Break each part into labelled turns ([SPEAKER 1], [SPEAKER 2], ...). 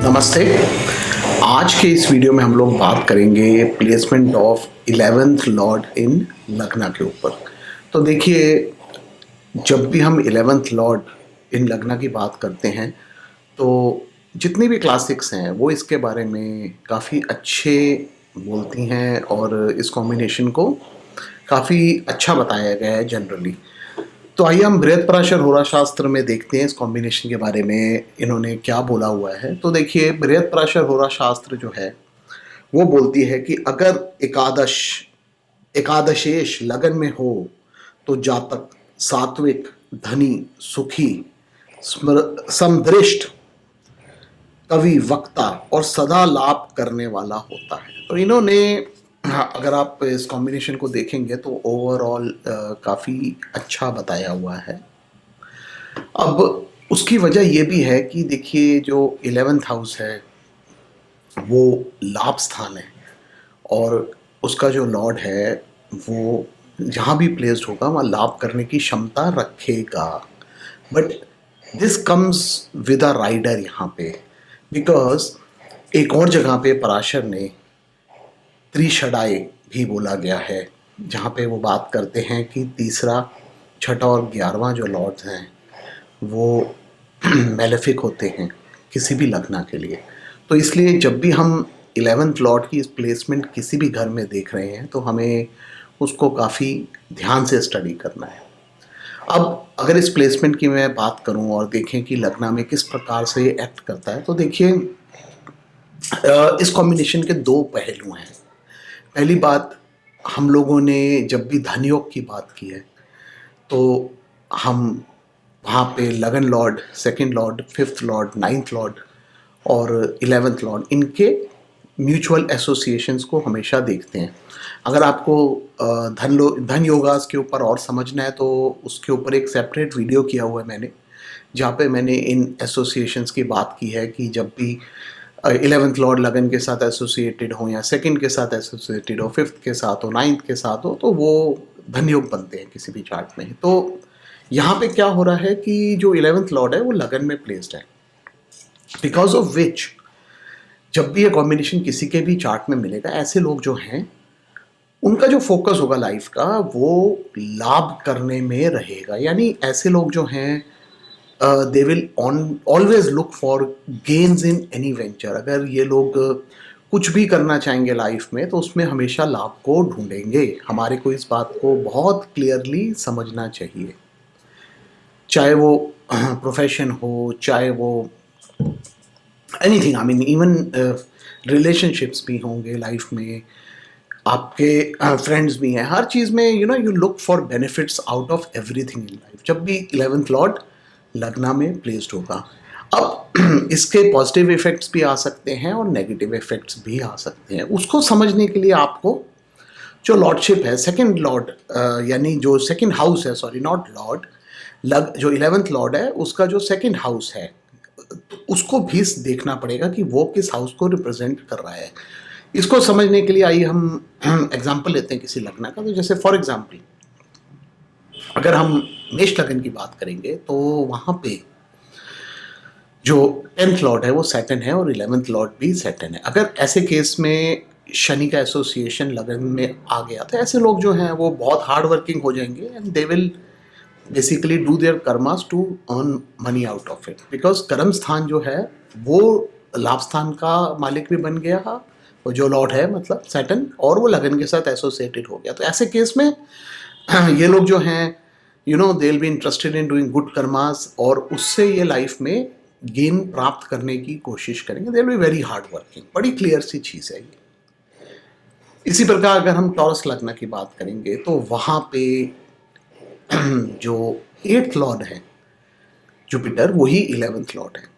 [SPEAKER 1] नमस्ते। आज के इस वीडियो में हम लोग बात करेंगे प्लेसमेंट ऑफ 11th लॉर्ड इन लग्ना के ऊपर। तो देखिए, जब भी हम 11th लॉर्ड इन लग्ना की बात करते हैं तो जितनी भी क्लासिक्स हैं वो इसके बारे में काफ़ी अच्छे बोलती हैं और इस कॉम्बिनेशन को काफ़ी अच्छा बताया गया है जनरली। तो आइए हम बृहत्पराशर होरा शास्त्र में देखते हैं इस कॉम्बिनेशन के बारे में इन्होंने क्या बोला हुआ है। तो देखिए, बृहत्पराशर होरा शास्त्र जो है वो बोलती है कि अगर एकादशेश लगन में हो तो जातक सात्विक, धनी, सुखी, समदृष्ट, कवि, वक्ता और सदा लाभ करने वाला होता है। तो इन्होंने अगर आप इस कॉम्बिनेशन को देखेंगे तो ओवरऑल काफ़ी अच्छा बताया हुआ है। अब उसकी वजह ये भी है कि देखिए, जो 11th हाउस है वो लाभ स्थान है और उसका जो लॉर्ड है वो जहाँ भी प्लेस्ड होगा वहाँ लाभ करने की क्षमता रखेगा। But this comes with a rider यहाँ पे, बिकॉज एक और जगह पे पराशर ने त्रिषडाय भी बोला गया है जहाँ पे वो बात करते हैं कि तीसरा, छठा और 11वां जो लॉर्ड्स हैं वो मेलेफिक होते हैं किसी भी लग्ना के लिए। तो इसलिए जब भी हम 11th लॉर्ड की प्लेसमेंट किसी भी घर में देख रहे हैं तो हमें उसको काफ़ी ध्यान से स्टडी करना है। अब अगर इस प्लेसमेंट की मैं बात करूं और देखें कि लग्ना में किस प्रकार से ये एक्ट करता है, तो देखिए इस कॉम्बिनेशन के दो पहलू हैं। पहली बात, हम लोगों ने जब भी धन योग की बात की है तो हम वहाँ पे लगन Lord, second Lord, 5th Lord, 9th Lord और 11th लॉर्ड, इनके म्यूचुअल एसोसिएशंस को हमेशा देखते हैं। अगर आपको धन योगास के ऊपर और समझना है तो उसके ऊपर एक सेपरेट वीडियो किया हुआ है मैंने, जहाँ पे मैंने इन एसोसिएशंस की बात की है कि जब भी 11th लॉर्ड लगन के साथ एसोसिएटेड हो या सेकंड के साथ एसोसिएटेड हो, 5th के साथ हो, 9th के साथ हो, तो वो धन योग बनते हैं किसी भी चार्ट में। तो यहाँ पे क्या हो रहा है कि जो 11th लॉर्ड है वो लगन में प्लेस्ड है, बिकॉज ऑफ विच जब भी ये कॉम्बिनेशन किसी के भी चार्ट में मिलेगा, ऐसे लोग जो हैं उनका जो फोकस होगा लाइफ का वो लाभ करने में रहेगा। यानी ऐसे लोग जो हैं they will always look for gains in any venture. अगर ये लोग कुछ भी करना चाहेंगे लाइफ में तो उसमें हमेशा लाभ को ढूंढेंगे। हमारे को इस बात को बहुत क्लियरली समझना चाहिए, चाहे वो प्रोफेशन हो, चाहे वो anything, I mean even relationships भी होंगे लाइफ में, आपके फ्रेंड्स भी हैं, हर चीज़ में you look for benefits out of everything in life जब भी 11th लॉर्ड लगना में प्लेस्ड होगा। अब इसके पॉजिटिव इफेक्ट्स भी आ सकते हैं और नेगेटिव इफेक्ट्स भी आ सकते हैं। उसको समझने के लिए आपको जो लॉर्डशिप है, सेकंड लॉर्ड यानी जो सेकंड हाउस है, सॉरी नॉट लॉर्ड, जो 11th लॉर्ड है उसका जो सेकंड हाउस है उसको भी देखना पड़ेगा कि वो किस हाउस को रिप्रेजेंट कर रहा है। इसको समझने के लिए आइए हम एग्जाम्पल लेते हैं किसी लग्न का। तो जैसे फॉर एग्जाम्पल अगर हम मेष लगन की बात करेंगे तो वहाँ पे जो 10th लॉर्ड है वो सैटर्न है और 11th लॉर्ड भी सैटर्न है। अगर ऐसे केस में शनि का एसोसिएशन लगन में आ गया तो ऐसे लोग जो हैं वो बहुत हार्ड वर्किंग हो जाएंगे and they will basically do their karmas to earn money out of it, because कर्म स्थान जो है वो लाभ स्थान का मालिक भी बन गया है, और जो लॉर्ड है मतलब सैटर्न, और वो लगन के साथ एसोसिएटेड हो गया। तो ऐसे केस में ये लोग जो हैं दे will be interested in doing good karmas और उससे ये लाइफ में गेन प्राप्त करने की कोशिश करेंगे। दे will be very hard working. बड़ी क्लियर सी चीज़ है ये। इसी प्रकार अगर हम टॉरस लग्न की बात करेंगे तो वहाँ पे जो 8th लॉर्ड है जुपिटर, वही 11th लॉर्ड है।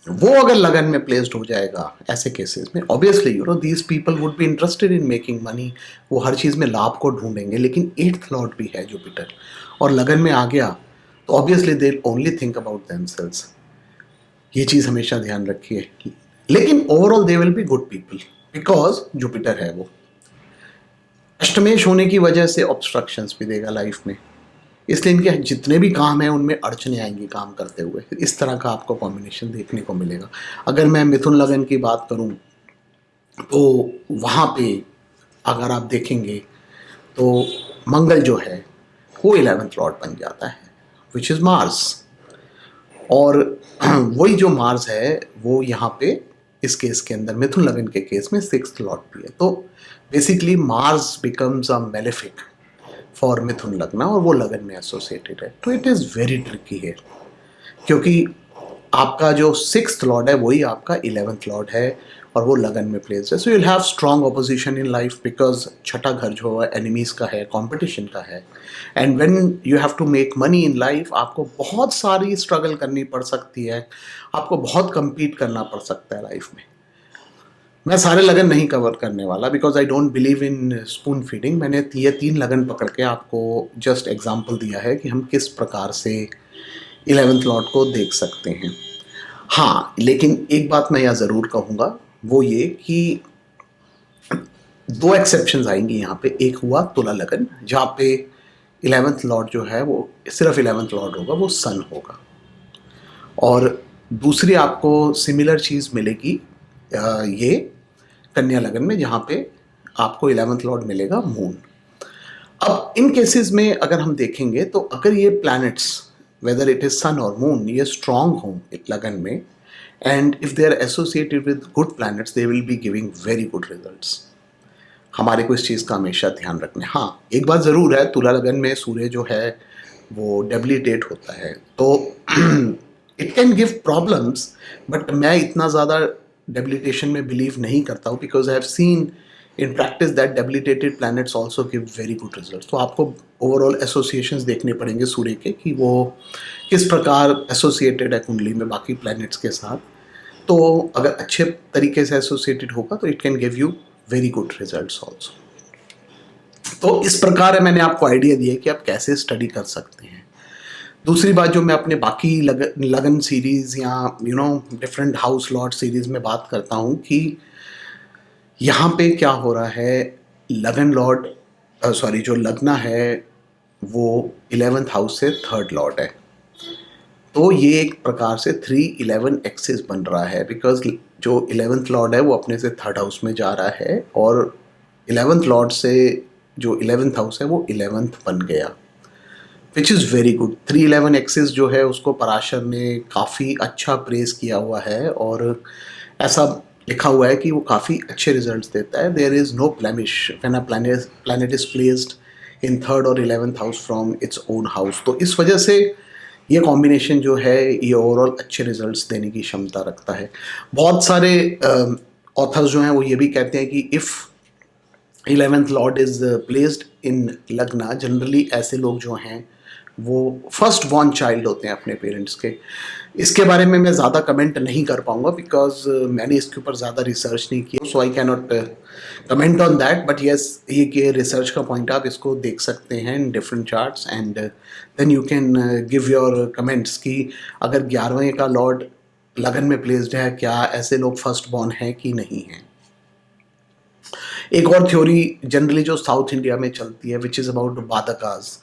[SPEAKER 1] वो अगर लगन में प्लेस्ड हो जाएगा ऐसे केसेस में, obviously these people would be interested in making money, वो हर चीज़ में लाभ को ढूंढेंगे। लेकिन 8th लॉर्ड भी है जुपिटर और लगन में आ गया तो obviously they only think about themselves. ये चीज़ हमेशा ध्यान रखिए। लेकिन overall they will be good people because Jupiter है वो। अष्टमेश होने की वजह से ऑब्स्ट्रक्शंस भी देगा लाइफ में, इसलिए इनके जितने भी काम हैं उनमें अड़चने आएंगी काम करते हुए। इस तरह का आपको कॉम्बिनेशन देखने को मिलेगा। अगर मैं मिथुन लगन की बात करूं तो वहाँ पे अगर आप देखेंगे तो मंगल जो है वो 11th लॉर्ड बन जाता है, विच इज़ मार्स। और वही जो मार्स है वो यहाँ पे इस केस के अंदर मिथुन लगन के केस में 6th लॉर्ड भी है। तो basically Mars becomes a malefic for Mithun lagna और वो लगन में एसोसिएटेड है। तो इट इज़ वेरी ट्रिकी है, क्योंकि आपका जो 6th लॉर्ड है वही आपका 11th लॉर्ड है और वो लगन में प्लेस है। So you'll have strong opposition in life because छठा घर जो है एनिमीज का है, कंपटीशन का है। And when you have to make money in life, आपको बहुत सारी स्ट्रगल करनी पड़ सकती है, आपको बहुत compete करना पड़ सकता है लाइफ में। मैं सारे लगन नहीं कवर करने वाला because I don't believe in spoon feeding. मैंने ये 3 लगन पकड़ के आपको जस्ट एग्जाम्पल दिया है कि हम किस प्रकार से 11th लॉर्ड को देख सकते हैं। हाँ, लेकिन एक बात मैं यहाँ ज़रूर कहूँगा, वो ये कि 2 एक्सेप्शंस आएंगी यहाँ पे। एक हुआ तुला लगन, जहाँ पे 11th लॉर्ड जो है वो सिर्फ 11th लॉर्ड होगा, वो सन होगा। और दूसरी आपको सिमिलर चीज़ मिलेगी ये कन्या लगन में, जहाँ पे आपको 11th लॉर्ड मिलेगा मून। अब इन केसेस में अगर हम देखेंगे तो अगर ये planets whether it is sun और मून ये स्ट्रांग हों लगन में, and if they are associated with good planets, they will be giving very good results. हमारे को इस चीज़ का हमेशा ध्यान रखना है। हाँ, एक बात ज़रूर है, तुला लगन में सूर्य जो है वो डेबिलिटेट होता है, तो it can give problems, but मैं इतना ज़्यादा डेबिलिटेशन में बिलीव नहीं करता हूँ because I have seen in practice that debilitated planets also give very good result. तो आपको ओवरऑल एसोसिएशंस देखने पड़ेंगे सूर्य के कि वो किस प्रकार एसोसिएटेड है कुंडली में बाकी प्लैनेट्स के साथ। तो अगर अच्छे तरीके से एसोसिएटेड होगा तो it can give you very good results also. तो इस प्रकार है, मैंने आपको आइडिया दिया कि आप कैसे स्टडी कर सकते हैं। दूसरी बात जो मैं अपने बाकी लगन सीरीज़ या डिफरेंट हाउस लॉर्ड सीरीज़ में बात करता हूँ कि यहाँ पे क्या हो रहा है, लगन लॉर्ड सॉरी जो लगना है वो 11th हाउस से 3rd लॉर्ड है। तो ये एक प्रकार से 3-11 एक्सिस बन रहा है बिकॉज जो 11th लॉर्ड है वो अपने से 3rd हाउस में जा रहा है और 11th लॉर्ड से जो 11th हाउस है वो 11th बन गया, which is very good. 3-11 axis जो है उसको पराशर ने काफ़ी अच्छा प्रेस किया हुआ है और ऐसा लिखा हुआ है कि वो काफ़ी अच्छे रिजल्ट्स देता है। There is no blemish when a planet is placed in 3rd और 11th house from its own house. तो इस वजह से ये कॉम्बिनेशन जो है ये ओवरऑल अच्छे रिजल्ट्स देने की क्षमता रखता है। बहुत सारे ऑथर्स जो हैं वो ये भी कहते हैं कि if 11th Lord is placed इन लग्ना, जनरली ऐसे लोग जो हैं वो फर्स्ट बॉर्न चाइल्ड होते हैं अपने पेरेंट्स के। इसके बारे में मैं ज़्यादा कमेंट नहीं कर पाऊँगा बिकॉज मैंने इसके ऊपर ज़्यादा रिसर्च नहीं किया, so I can not comment on that. But yes, ये कि रिसर्च का पॉइंट आप इसको देख सकते हैं in different charts and then you can give your comments कि अगर 11वें का लॉर्ड लगन में प्लेस्ड है, क्या ऐसे लोग फर्स्ट बॉर्न हैं कि नहीं हैं। एक और थ्योरी जनरली जो साउथ इंडिया में चलती है विच इज़ अबाउट बाधकास।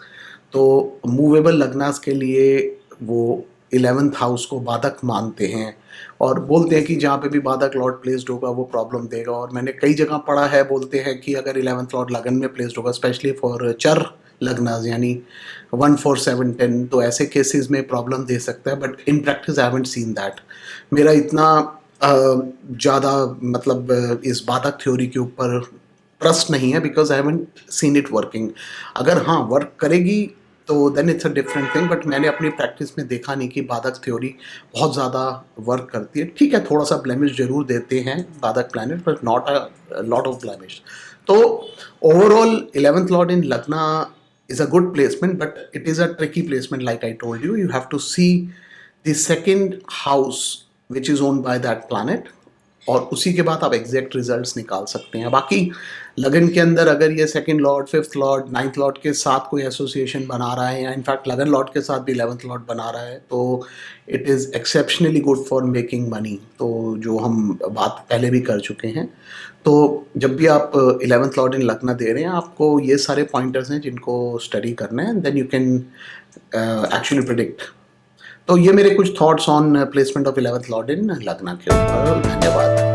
[SPEAKER 1] तो मूवेबल लग्नास के लिए वो 11th हाउस को बाधक मानते हैं और बोलते हैं कि जहाँ पे भी बाधक लॉर्ड प्लेस्ड होगा वो प्रॉब्लम देगा। और मैंने कई जगह पढ़ा है, बोलते हैं कि अगर 11th लॉर्ड लगन में प्लेस्ड होगा स्पेशली फॉर चर लग्नास यानी 1, 4, 7, 10, तो ऐसे केसेस में प्रॉब्लम दे सकता है। But in practice I haven't seen that. मेरा इतना ज़्यादा मतलब इस बाधक थ्योरी के ऊपर ट्रस्ट नहीं है because I haven't seen it working. अगर हाँ वर्क करेगी तो then it's a different thing, but मैंने अपनी प्रैक्टिस में देखा नहीं कि बाधक थ्योरी बहुत ज़्यादा वर्क करती है। ठीक है, थोड़ा सा ब्लेमिश जरूर देते हैं बाधक planet, but not a lot of blemish. तो ओवरऑल 11th लॉर्ड इन लग्ना is a good placement, but it is a tricky placement like I told you. You have to see the second house which is owned by that planet और उसी के बाद आप exact results निकाल सकते हैं। बाकी लगन के अंदर अगर ये second Lord, fifth Lord, ninth Lord के साथ कोई एसोसिएशन बना रहा है, या इनफैक्ट लगन लॉर्ड के साथ भी 11th लॉर्ड बना रहा है, तो it is exceptionally good for making money. तो जो हम बात पहले भी कर चुके हैं, तो जब भी आप 11th लॉर्ड इन लग्न दे रहे हैं, आपको ये सारे पॉइंटर्स हैं जिनको स्टडी करना है, then you can actually predict. तो ये मेरे कुछ thoughts on placement of 11th lord in lagna के ऊपर। धन्यवाद।